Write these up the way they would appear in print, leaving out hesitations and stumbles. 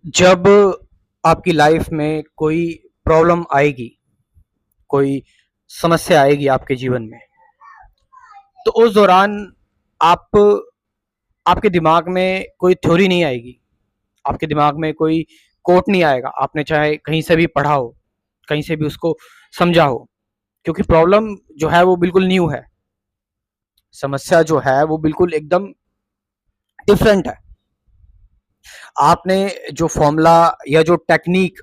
जब आपकी लाइफ में कोई प्रॉब्लम आएगी, कोई समस्या आएगी आपके जीवन में, तो उस दौरान आप आपके दिमाग में कोई थ्योरी नहीं आएगी, आपके दिमाग में कोई कोट नहीं आएगा, आपने चाहे कहीं से भी पढ़ा हो, कहीं से भी उसको समझा हो, क्योंकि प्रॉब्लम जो है वो बिल्कुल न्यू है, समस्या जो है वो बिल्कुल एकदम डिफरेंट है। आपने जो फॉर्मूला या जो टेक्निक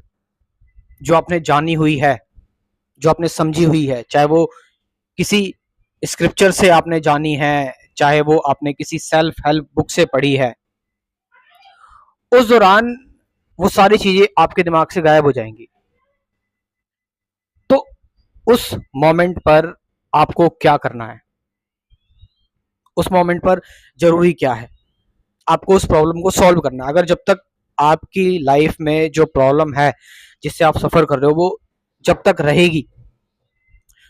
जो आपने जानी हुई है, जो आपने समझी हुई है, चाहे वो किसी स्क्रिप्चर से आपने जानी है, चाहे वो आपने किसी सेल्फ हेल्प बुक से पढ़ी है, उस दौरान वो सारी चीजें आपके दिमाग से गायब हो जाएंगी। तो उस मोमेंट पर आपको क्या करना है, उस मोमेंट पर जरूरी क्या है, आपको उस प्रॉब्लम को सॉल्व करना है। अगर जब तक आपकी लाइफ में जो प्रॉब्लम है जिससे आप सफर कर रहे हो वो जब तक रहेगी,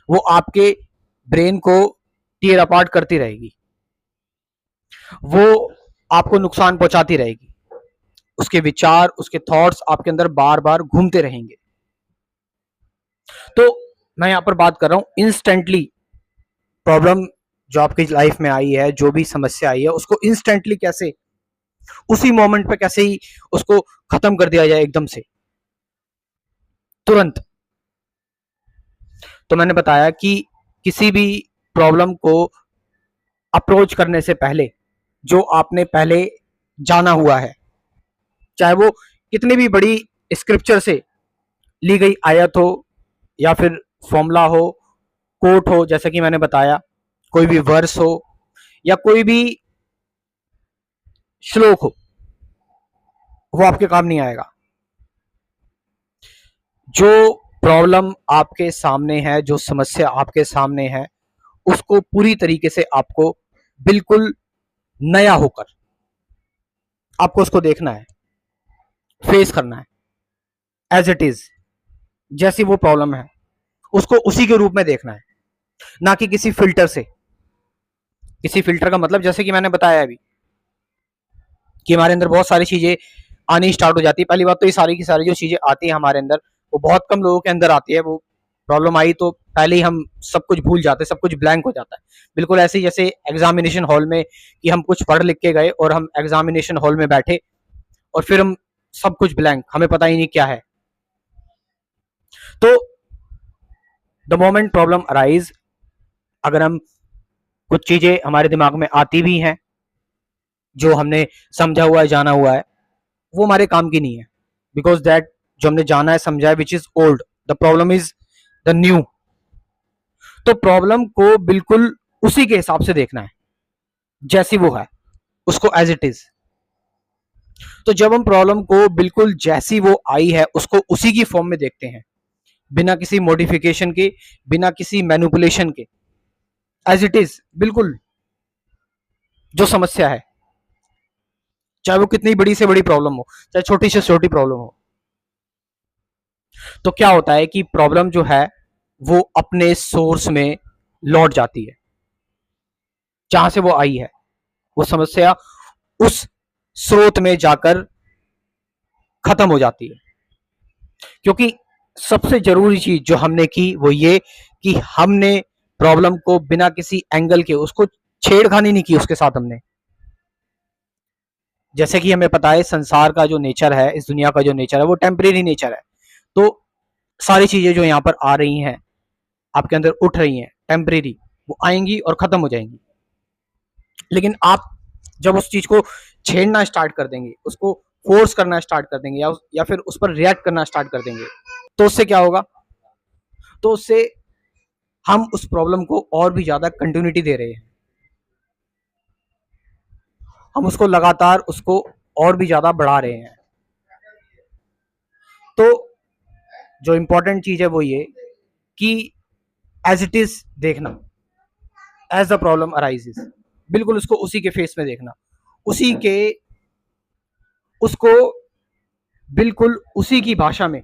वो आपके ब्रेन को टीयर अपार्ट करती रहेगी, वो आपको नुकसान पहुंचाती रहेगी, उसके विचार, उसके थॉट्स आपके अंदर बार बार घूमते रहेंगे। तो मैं यहां पर बात कर रहा हूं इंस्टेंटली प्रॉब्लम जो आपकी लाइफ में आई है, जो भी समस्या आई है, उसको इंस्टेंटली कैसे, उसी मोमेंट पे कैसे ही उसको खत्म कर दिया जाए एकदम से, तुरंत। तो मैंने बताया कि किसी भी प्रॉब्लम को अप्रोच करने से पहले जो आपने पहले जाना हुआ है, चाहे वो कितनी भी बड़ी स्क्रिप्चर से ली गई आयत हो, या फिर फॉर्मूला हो, कोट हो, जैसे कि मैंने बताया, कोई भी वर्स हो, या कोई भी श्लोक हो, वो आपके काम नहीं आएगा। जो प्रॉब्लम आपके सामने है, जो समस्या आपके सामने है, उसको पूरी तरीके से आपको बिल्कुल नया होकर आपको उसको देखना है, फेस करना है एज इट इज, जैसी वो प्रॉब्लम है उसको उसी के रूप में देखना है, ना कि किसी फिल्टर से। किसी फिल्टर का मतलब, जैसे कि मैंने बताया अभी, कि हमारे अंदर बहुत सारी चीजें आनी स्टार्ट हो जाती है। पहली बात तो ये सारी की सारी जो चीजें आती है हमारे अंदर, वो बहुत कम लोगों के अंदर आती है। वो प्रॉब्लम आई तो पहले ही हम सब कुछ भूल जाते हैं, सब कुछ ब्लैंक हो जाता है। बिल्कुल ऐसे ही जैसे एग्जामिनेशन हॉल में, कि हम कुछ पढ़ लिख के गए और हम एग्जामिनेशन हॉल में बैठे और फिर हम सब कुछ ब्लैंक, हमें पता ही नहीं क्या है। तो द मोमेंट प्रॉब्लम अराइज, अगर हम कुछ चीजें हमारे दिमाग में आती भी हैं जो हमने समझा हुआ है, जाना हुआ है, वो हमारे काम की नहीं है, बिकॉज दैट जो हमने जाना है, समझा है, which is old, the problem is the new. तो प्रॉब्लम को बिल्कुल उसी के हिसाब से देखना है, जैसी वो है, उसको एज इट इज। तो जब हम प्रॉब्लम को बिल्कुल जैसी वो आई है उसको उसी की फॉर्म में देखते हैं, बिना किसी मॉडिफिकेशन के, बिना किसी मैनिपुलेशन के, एज इट इज, बिल्कुल जो समस्या है, चाहे वो कितनी बड़ी से बड़ी प्रॉब्लम हो, चाहे छोटी से छोटी प्रॉब्लम हो, तो क्या होता है कि प्रॉब्लम जो है वो अपने सोर्स में लौट जाती है, जहां से वो आई है। वो समस्या उस स्रोत में जाकर खत्म हो जाती है। क्योंकि सबसे जरूरी चीज जो हमने की वो ये कि हमने प्रॉब्लम को बिना किसी एंगल के, उसको छेड़खानी नहीं की उसके साथ हमने। जैसे कि हमें पता है संसार का जो नेचर है, इस दुनिया का जो नेचर है, वो टेम्परेरी नेचर है। तो सारी चीजें जो यहाँ पर आ रही हैं, आपके अंदर उठ रही हैं, टेम्परेरी, वो आएंगी और खत्म हो जाएंगी। लेकिन आप जब उस चीज को छेड़ना स्टार्ट कर देंगे, उसको फोर्स करना स्टार्ट कर देंगे, या फिर उस पर रिएक्ट करना स्टार्ट कर देंगे, तो उससे क्या होगा, तो उससे हम उस प्रॉब्लम को और भी ज्यादा कंटिन्यूटी दे रहे हैं, हम उसको लगातार, उसको और भी ज्यादा बढ़ा रहे हैं। तो जो इंपॉर्टेंट चीज है वो ये कि एज इट इज देखना, एज द प्रॉब्लम अराइजेस, बिल्कुल उसको उसी के फेस में देखना, उसी के, उसको बिल्कुल उसी की भाषा में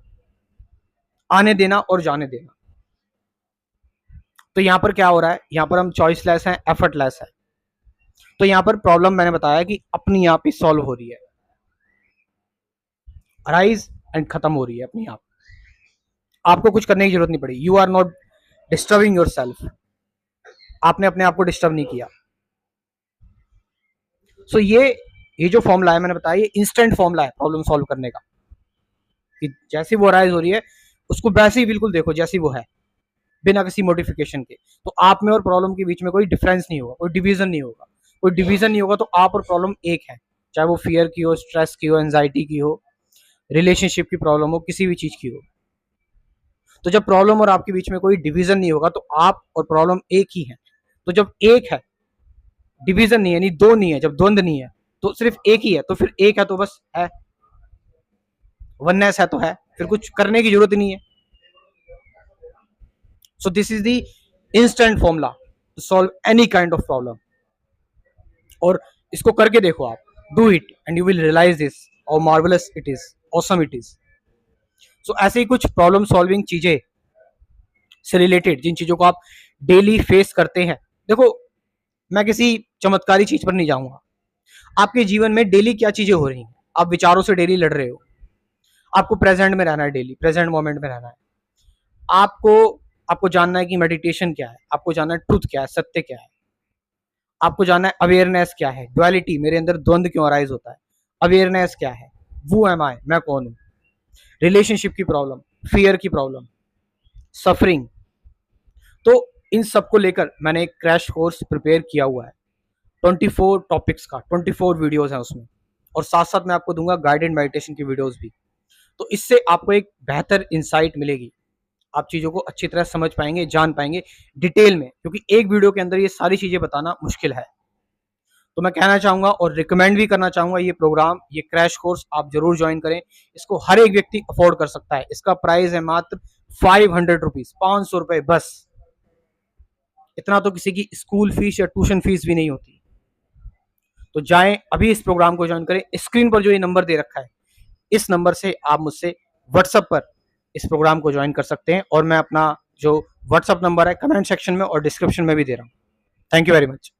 आने देना और जाने देना। तो यहां पर क्या हो रहा है, यहां पर हम चॉइसलेस हैं, एफर्टलेस है। तो यहां पर प्रॉब्लम मैंने बताया कि अपनी आप ही सॉल्व हो रही है। अराइज एंड खत्म हो रही है अपनी आप। आपको कुछ करने की जरूरत नहीं पड़ी। You are not disturbing yourself. आपने अपने आप को डिस्टर्ब नहीं किया। सो ये जो फॉर्मूला है मैंने बताया, ये इंस्टेंट फॉर्मूला है प्रॉब्लम सॉल्व करने का, कि जैसी वो अराइज हो रही है उसको वैसे ही बिल्कुल देखो जैसी वो है, बिना किसी मॉडिफिकेशन के। तो आप में और प्रॉब्लम के बीच में कोई डिफरेंस नहीं होगा, कोई डिवीजन नहीं होगा। कोई डिवीजन नहीं होगा तो आप और प्रॉब्लम एक है, चाहे वो फियर की हो, स्ट्रेस की हो, एंजाइटी की हो, रिलेशनशिप की प्रॉब्लम हो, किसी भी चीज की हो। तो जब प्रॉब्लम और आपके बीच में कोई डिवीजन नहीं होगा तो आप और प्रॉब्लम एक ही है। तो जब एक है, डिवीजन नहीं है, यानी दो नहीं है, जब द्वंद नहीं है तो सिर्फ एक ही है, तो फिर एक है तो बस है, वननेस है तो है, फिर कुछ करने की जरूरत नहीं है। So this is the instant formula to solve any kind of problem. और इसको करके देखो आप, do it and you will realise this how marvellous it is, awesome it is. So ऐसे ही कुछ प्रॉब्लम सॉल्विंग चीजें से रिलेटेड, जिन चीजों को आप डेली फेस करते हैं। देखो, मैं किसी चमत्कारी चीज पर नहीं जाऊंगा। आपके जीवन में डेली क्या चीजें हो रही हैं, आप विचारों से डेली लड़ रहे हो, आपको प्रेजेंट में रहना है, डेली प्रेजेंट मोमेंट में रहना है। आपको आपको जानना है कि मेडिटेशन क्या है, आपको जानना है ट्रुथ क्या है, सत्य क्या है, आपको जानना है अवेयरनेस क्या है, ड्युअलिटी, मेरे अंदर द्वंद क्यों अराइज होता है, अवेयरनेस क्या है, वो एम आई, मैं कौन हूं, रिलेशनशिप की प्रॉब्लम, फियर की प्रॉब्लम, सफरिंग। तो इन सबको लेकर मैंने एक क्रैश कोर्स प्रिपेयर किया हुआ है, 24 टॉपिक्स का, 24 वीडियोस हैं उसमें, और साथ साथ मैं आपको दूंगा गाइडेड मेडिटेशन की वीडियोस भी। तो इससे आपको एक बेहतर इंसाइट मिलेगी, आप चीजों को अच्छी तरह समझ पाएंगे, जान पाएंगे डिटेल में, क्योंकि एक वीडियो के अंदर ये सारी चीजें बताना मुश्किल है। तो मैं कहना चाहूंगा और रिकमेंड भी करना चाहूंगा, ये प्रोग्राम, ये क्रैश कोर्स आप जरूर ज्वाइन करें। इसको हर एक व्यक्ति अफोर्ड कर सकता है। इसका प्राइस है मात्र 500 रुपीज, 500 रुपए बस। इतना तो किसी की स्कूल फीस या ट्यूशन फीस भी नहीं होती। तो जाएं अभी इस प्रोग्राम को ज्वाइन करें। स्क्रीन पर जो ये नंबर दे रखा है, इस नंबर से आप मुझसे व्हाट्सएप पर इस प्रोग्राम को ज्वाइन कर सकते हैं, और मैं अपना जो व्हाट्सएप नंबर है कमेंट सेक्शन में और डिस्क्रिप्शन में भी दे रहा हूं। Thank you very much.